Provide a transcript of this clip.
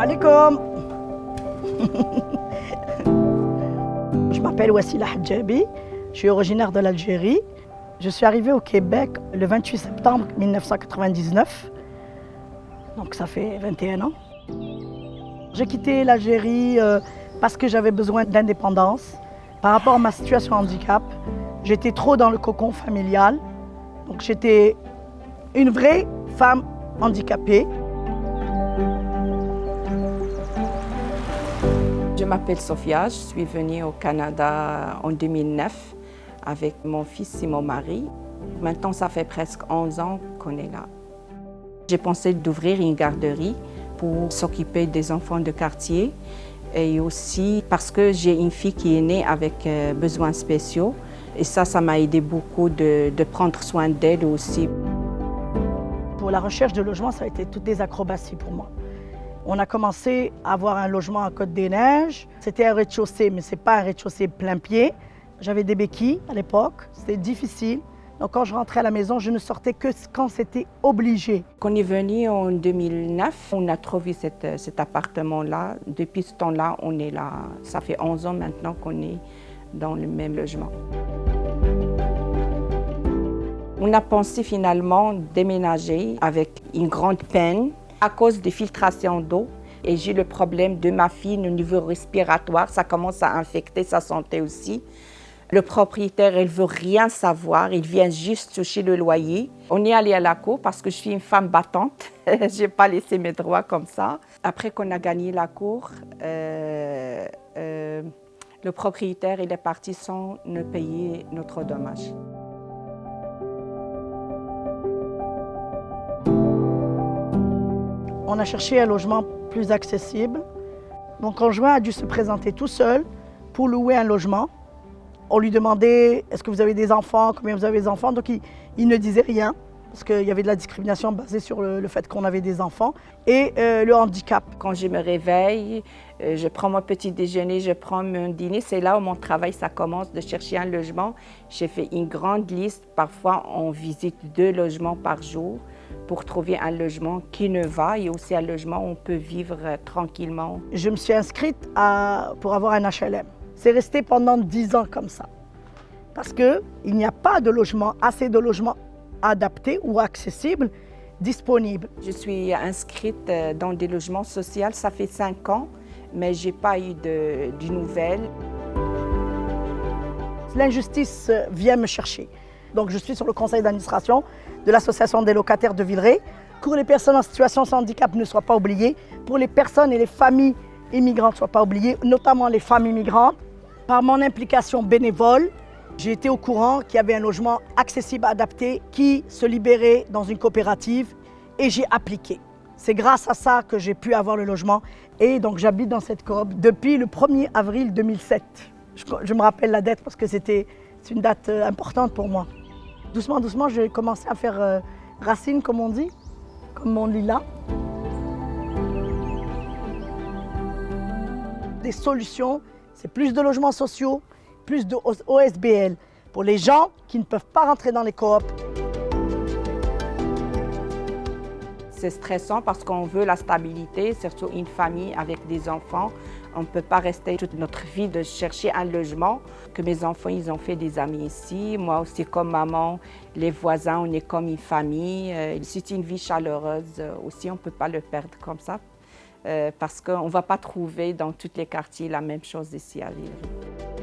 alaikum. Je m'appelle Wassila Hadjabi, je suis originaire de l'Algérie. Je suis arrivée au Québec le 28 septembre 1999, donc ça fait 21 ans. J'ai quitté l'Algérie parce que j'avais besoin d'indépendance. Par rapport à ma situation de handicap, j'étais trop dans le cocon familial, donc j'étais une vraie femme handicapée. Je m'appelle Sophia, je suis venue au Canada en 2009 avec mon fils et mon mari. Maintenant, ça fait presque 11 ans qu'on est là. J'ai pensé d'ouvrir une garderie pour s'occuper des enfants de quartier et aussi parce que j'ai une fille qui est née avec besoins spéciaux et ça m'a aidé beaucoup de prendre soin d'elle aussi. Pour la recherche de logement, ça a été toutes des acrobaties pour moi. On a commencé à avoir un logement à Côte-des-Neiges. C'était un rez-de-chaussée, mais ce n'est pas un rez-de-chaussée plein pied. J'avais des béquilles à l'époque, c'était difficile. Donc quand je rentrais à la maison, je ne sortais que quand c'était obligé. Quand on est venu en 2009, on a trouvé cet appartement-là. Depuis ce temps-là, on est là. Ça fait 11 ans maintenant qu'on est dans le même logement. On a pensé finalement déménager avec une grande peine à cause des filtrations d'eau. Et j'ai le problème de ma fille au niveau respiratoire. Ça commence à infecter sa santé aussi. Le propriétaire, il ne veut rien savoir. Il vient juste toucher le loyer. On est allé à la cour parce que je suis une femme battante. Je n'ai pas laissé mes droits comme ça. Après qu'on a gagné la cour, le propriétaire il est parti sans ne payer notre dommage. On a cherché un logement plus accessible. Mon conjoint a dû se présenter tout seul pour louer un logement. On lui demandait « Est-ce que vous avez des enfants? Combien vous avez des enfants ?» Donc il ne disait rien parce qu'il y avait de la discrimination basée sur le fait qu'on avait des enfants et le handicap. Quand je me réveille, je prends mon petit déjeuner, je prends mon dîner. C'est là où mon travail ça commence, de chercher un logement. J'ai fait une grande liste. Parfois, on visite 2 logements par jour pour trouver un logement qui nous va et aussi un logement où on peut vivre tranquillement. Je me suis inscrite pour avoir un HLM. C'est resté pendant 10 ans comme ça. Parce qu'il n'y a pas de logement, assez de logements adaptés ou accessibles disponibles. Je suis inscrite dans des logements sociaux, ça fait 5 ans, mais je n'ai pas eu de nouvelles. L'injustice vient me chercher. Donc je suis sur le conseil d'administration de l'association des locataires de Villeray. Pour les personnes en situation de handicap ne soient pas oubliées, pour les personnes et les familles immigrantes ne soient pas oubliées, notamment les femmes immigrantes. Par mon implication bénévole, j'ai été au courant qu'il y avait un logement accessible, adapté, qui se libérait dans une coopérative et j'ai appliqué. C'est grâce à ça que j'ai pu avoir le logement et donc j'habite dans cette coop depuis le 1er avril 2007. Je me rappelle la date parce que c'est une date importante pour moi. Doucement, doucement, j'ai commencé à faire racine, comme on dit, comme mon lilas. Des solutions, c'est plus de logements sociaux, plus de OSBL pour les gens qui ne peuvent pas rentrer dans les coops. C'est stressant parce qu'on veut la stabilité, surtout une famille avec des enfants. On ne peut pas rester toute notre vie de chercher un logement. Que mes enfants, ils ont fait des amis ici. Moi aussi, comme maman, les voisins, on est comme une famille. C'est une vie chaleureuse aussi, on ne peut pas le perdre comme ça. Parce qu'on ne va pas trouver dans tous les quartiers la même chose ici à Villeray.